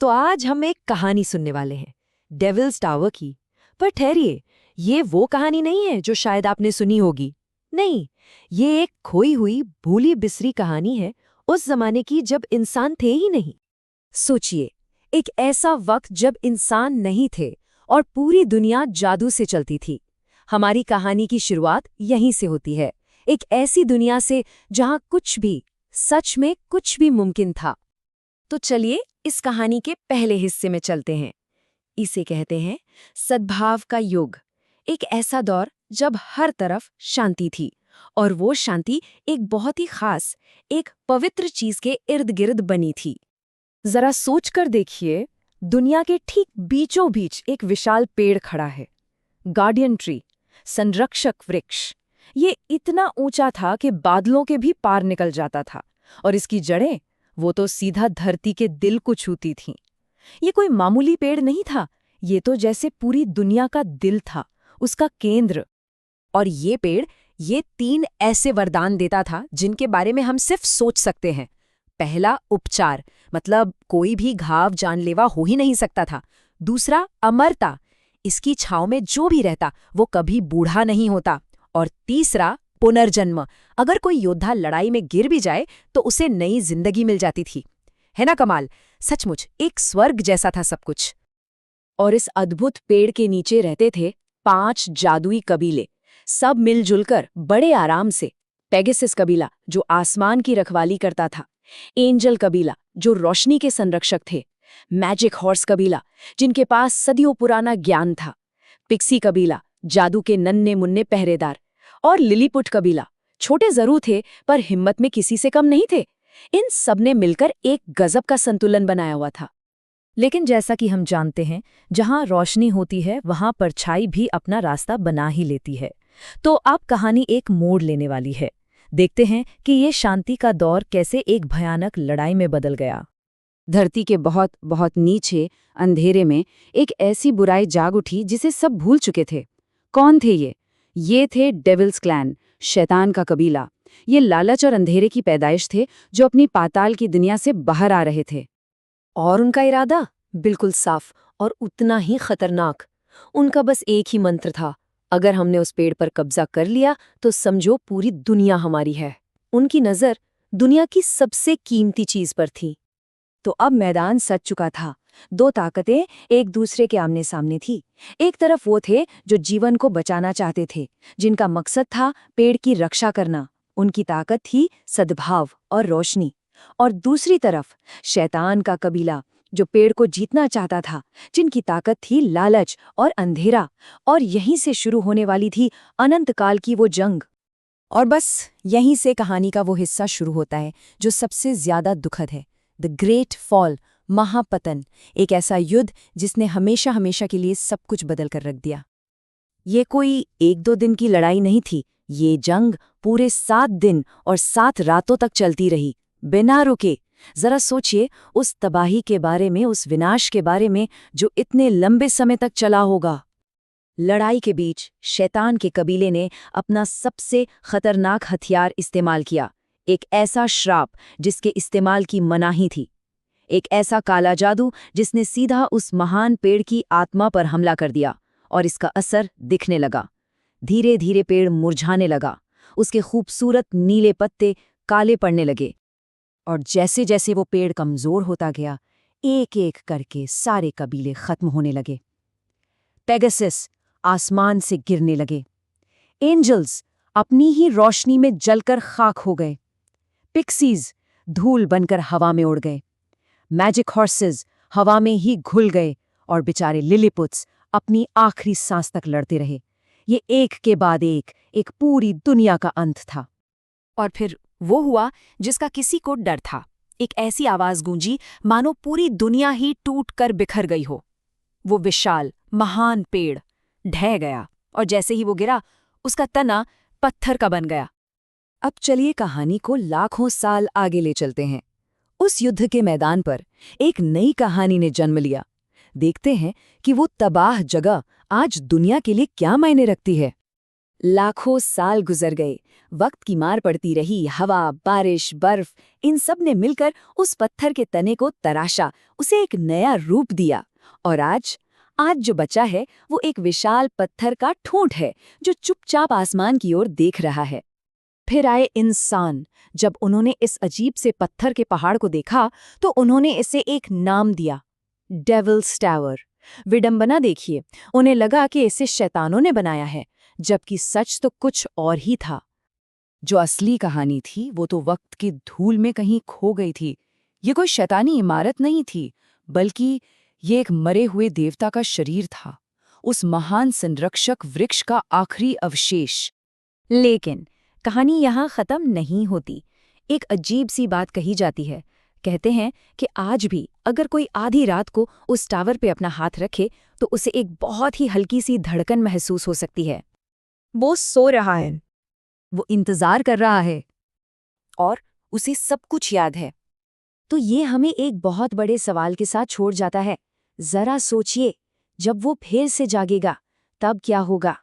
तो आज हम एक कहानी सुनने वाले हैं, डेविल्स टावर की। पर ठहरिए, ये वो कहानी नहीं है जो शायद आपने सुनी होगी। नहीं, ये एक खोई हुई भूली बिसरी कहानी है, उस जमाने की जब इंसान थे ही नहीं। सोचिए, एक ऐसा वक्त जब इंसान नहीं थे और पूरी दुनिया जादू से चलती थी। हमारी कहानी की शुरुआत यहीं से होती है, एक ऐसी दुनिया से जहां कुछ भी, सच में कुछ भी मुमकिन था। तो चलिए इस कहानी के पहले हिस्से में चलते हैं। इसे कहते हैं सद्भाव का युग। एक ऐसा दौर जब हर तरफ शांति थी, और वो शांति एक बहुत ही खास, एक पवित्र चीज के इर्द गिर्द बनी थी। जरा सोचकर देखिए, दुनिया के ठीक बीचों बीच एक विशाल पेड़ खड़ा है, गार्डियन ट्री, संरक्षक वृक्ष। ये इतना ऊंचा था कि बादलों के भी पार निकल जाता था, और इसकी जड़ें, वो तो सीधा धरती के दिल को छूती थीं। ये कोई मामूली पेड़ नहीं था, ये तो जैसे पूरी दुनिया का दिल था, उसका केंद्र। और ये पेड़ ये 3 ऐसे वरदान देता था जिनके बारे में हम सिर्फ सोच सकते हैं। पहला, उपचार, मतलब कोई भी घाव जानलेवा हो ही नहीं सकता था। दूसरा, अमरता, इसकी छांव में जो भी रहता वो कभी बूढ़ा नहीं होता। और तीसरा, पुनर्जन्म, अगर कोई योद्धा लड़ाई में गिर भी जाए तो उसे नई जिंदगी मिल जाती थी। है ना कमाल? सचमुच एक स्वर्ग जैसा था सब कुछ। और इस अद्भुत पेड़ के नीचे रहते थे 5 जादुई कबीले, सब मिलजुल कर बड़े आराम से। पेगासस कबीला जो आसमान की रखवाली करता था, एंजल कबीला जो रोशनी के संरक्षक थे, मैजिक हॉर्स कबीला जिनके पास सदियों पुराना ज्ञान था, पिक्सी कबीला जादू के नन्हे मुन्ने पहरेदार, और लिलीपुट कबीला छोटे जरूर थे पर हिम्मत में किसी से कम नहीं थे। इन सबने मिलकर एक गजब का संतुलन बनाया हुआ था। लेकिन जैसा कि हम जानते हैं, जहां रोशनी होती है वहां परछाई भी अपना रास्ता बना ही लेती है। तो अब कहानी एक मोड़ लेने वाली है। देखते हैं कि ये शांति का दौर कैसे एक भयानक लड़ाई में बदल गया। धरती के बहुत बहुत नीचे अंधेरे में एक ऐसी बुराई जाग उठी जिसे सब भूल चुके थे। कौन थे ये? ये थे डेविल्स क्लैन, शैतान का कबीला। ये लालच और अंधेरे की पैदाइश थे जो अपनी पाताल की दुनिया से बाहर आ रहे थे। और उनका इरादा बिल्कुल साफ और उतना ही खतरनाक। उनका बस एक ही मंत्र था, अगर हमने उस पेड़ पर कब्जा कर लिया तो समझो पूरी दुनिया हमारी है। उनकी नज़र दुनिया की सबसे कीमती चीज पर थी। तो अब मैदान सज चुका था। 2 ताकतें एक दूसरे के आमने सामने थी। एक तरफ वो थे जो जीवन को बचाना चाहते थे, जिनका मकसद था पेड़ की रक्षा करना। उनकी ताकत थी सद्भाव और रोशनी। और दूसरी तरफ शैतान का कबीला जो पेड़ को जीतना चाहता था, जिनकी ताकत थी लालच और अंधेरा। और यहीं से शुरू होने वाली थी अनंतकाल की वो जंग। और बस यहीं से कहानी का वो हिस्सा शुरू होता है जो सबसे ज्यादा दुखद है, द ग्रेट फॉल, महापतन। एक ऐसा युद्ध जिसने हमेशा हमेशा के लिए सब कुछ बदल कर रख दिया। ये कोई 1-2 दिन की लड़ाई नहीं थी, ये जंग पूरे 7 दिन और 7 रातों तक चलती रही, बिना रुके। जरा सोचिए उस तबाही के बारे में, उस विनाश के बारे में जो इतने लंबे समय तक चला होगा। लड़ाई के बीच शैतान के कबीले ने अपना सबसे खतरनाक हथियार इस्तेमाल किया, एक ऐसा श्राप जिसके इस्तेमाल की मनाही थी, एक ऐसा काला जादू जिसने सीधा उस महान पेड़ की आत्मा पर हमला कर दिया। और इसका असर दिखने लगा। धीरे धीरे पेड़ मुरझाने लगा, उसके खूबसूरत नीले पत्ते काले पड़ने लगे। और जैसे जैसे वो पेड़ कमजोर होता गया, एक एक करके सारे कबीले खत्म होने लगे। पेगासस आसमान से गिरने लगे, एंजल्स अपनी ही रोशनी में जलकर खाक हो गए, पिक्सीज धूल बनकर हवा में उड़ गए, मैजिक हॉर्सेस हवा में ही घुल गए, और बेचारे लिलीपुट्स अपनी आखिरी सांस तक लड़ते रहे। ये एक के बाद एक पूरी दुनिया का अंत था। और फिर वो हुआ जिसका किसी को डर था। एक ऐसी आवाज गूंजी मानो पूरी दुनिया ही टूट कर बिखर गई हो। वो विशाल महान पेड़ ढह गया, और जैसे ही वो गिरा उसका तना पत्थर का बन गया। अब चलिए कहानी को लाखों साल आगे ले चलते हैं। उस युद्ध के मैदान पर एक नई कहानी ने जन्म लिया। देखते हैं कि वो तबाह जगह आज दुनिया के लिए क्या मायने रखती है। लाखों साल गुजर गए, वक्त की मार पड़ती रही, हवा, बारिश, बर्फ, इन सब ने मिलकर उस पत्थर के तने को तराशा, उसे एक नया रूप दिया। और आज आज जो बचा है वो एक विशाल पत्थर का ठूंठ है जो चुपचाप आसमान की ओर देख रहा है। फिर आए इंसान। जब उन्होंने इस अजीब से पत्थर के पहाड़ को देखा तो उन्होंने इसे एक नाम दिया, डेविल्स टावर। विडंबना देखिए, उन्हें लगा कि इसे शैतानों ने बनाया है, जबकि सच तो कुछ और ही था। जो असली कहानी थी वो तो वक्त की धूल में कहीं खो गई थी। ये कोई शैतानी इमारत नहीं थी, बल्कि ये एक मरे हुए देवता का शरीर था, उस महान संरक्षक वृक्ष का आखिरी अवशेष। लेकिन कहानी यहाँ खत्म नहीं होती। एक अजीब सी बात कही जाती है। कहते हैं कि आज भी अगर कोई आधी रात को उस टावर पे अपना हाथ रखे तो उसे एक बहुत ही हल्की सी धड़कन महसूस हो सकती है। वो सो रहा है, वो इंतजार कर रहा है और उसे सब कुछ याद है। तो ये हमें एक बहुत बड़े सवाल के साथ छोड़ जाता है। जरा सोचिए, जब वो फिर से जागेगा तब क्या होगा?